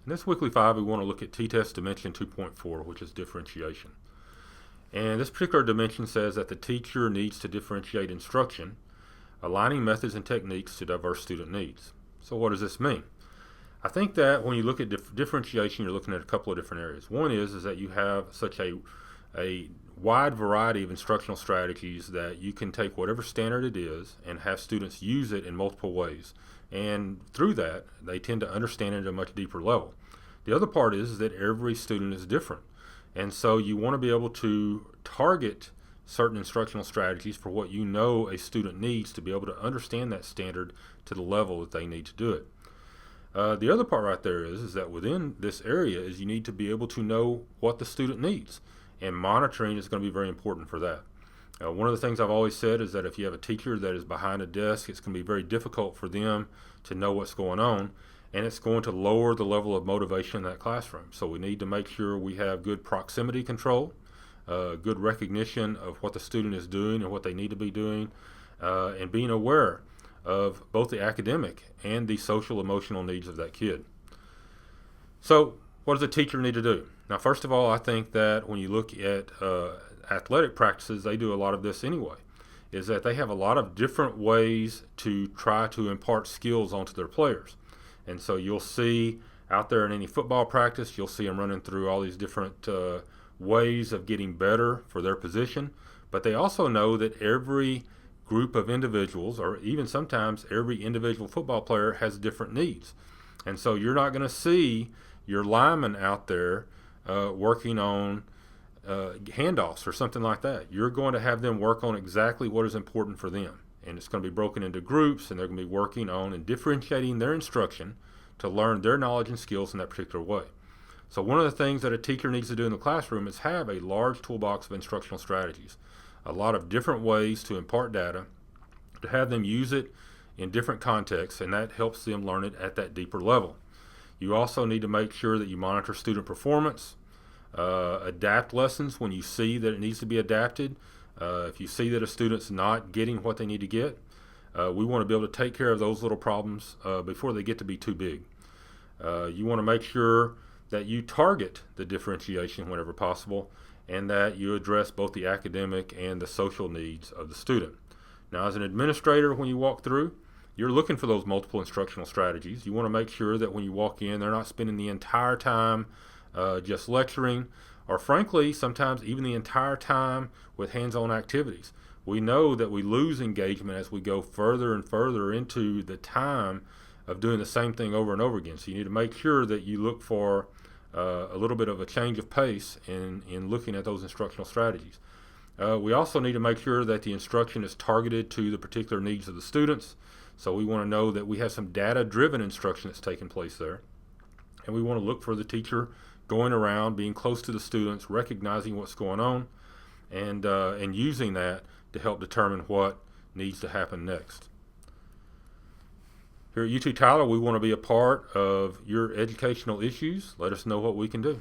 In this weekly 5, we want to look at T-TESS dimension 2.4, which is differentiation. And this particular dimension says that the teacher needs to differentiate instruction, aligning methods and techniques to diverse student needs. So what does this mean? I think that when you look at differentiation, you're looking at a couple of different areas. One is that you have such a wide variety of instructional strategies that you can take whatever standard it is and have students use it in multiple ways. And through that, they tend to understand it at a much deeper level. The other part is that every student is different. And so you want to be able to target certain instructional strategies for what you know a student needs to be able to understand that standard to the level that they need to do it. The other part right there is that within this area is you need to be able to know what the student needs. And monitoring is going to be very important for that. One of the things I've always said is that if you have a teacher that is behind a desk, it's going to be very difficult for them to know what's going on, and it's going to lower the level of motivation in that classroom. So we need to make sure we have good proximity control, good recognition of what the student is doing and what they need to be doing, and being aware of both the academic and the social emotional needs of that kid. So what does a teacher need to do? Now, first of all, I think that when you look at athletic practices, they do a lot of this anyway, is that they have a lot of different ways to try to impart skills onto their players. And so you'll see out there in any football practice, you'll see them running through all these different ways of getting better for their position. But they also know that every group of individuals, or even sometimes every individual football player, has different needs. And so you're not going to see your lineman out there working on handoffs or something like that. You're going to have them work on exactly what is important for them. And it's going to be broken into groups, and they're going to be working on and differentiating their instruction to learn their knowledge and skills in that particular way. So one of the things that a teacher needs to do in the classroom is have a large toolbox of instructional strategies, a lot of different ways to impart data, to have them use it in different contexts, and that helps them learn it at that deeper level. You also need to make sure that you monitor student performance, adapt lessons when you see that it needs to be adapted. If you see that a student's not getting what they need to get, we want to be able to take care of those little problems before they get to be too big. You want to make sure that you target the differentiation whenever possible, and that you address both the academic and the social needs of the student. Now, as an administrator, when you walk through, you're looking for those multiple instructional strategies. You want to make sure that when you walk in, they're not spending the entire time just lecturing, or frankly, sometimes even the entire time with hands-on activities. We know that we lose engagement as we go further and further into the time of doing the same thing over and over again. So you need to make sure that you look for a little bit of a change of pace in looking at those instructional strategies. We also need to make sure that the instruction is targeted to the particular needs of the students. So we want to know that we have some data-driven instruction that's taking place there. And we want to look for the teacher going around, being close to the students, recognizing what's going on, and using that to help determine what needs to happen next. Here at UT Tyler, we want to be a part of your educational issues. Let us know what we can do.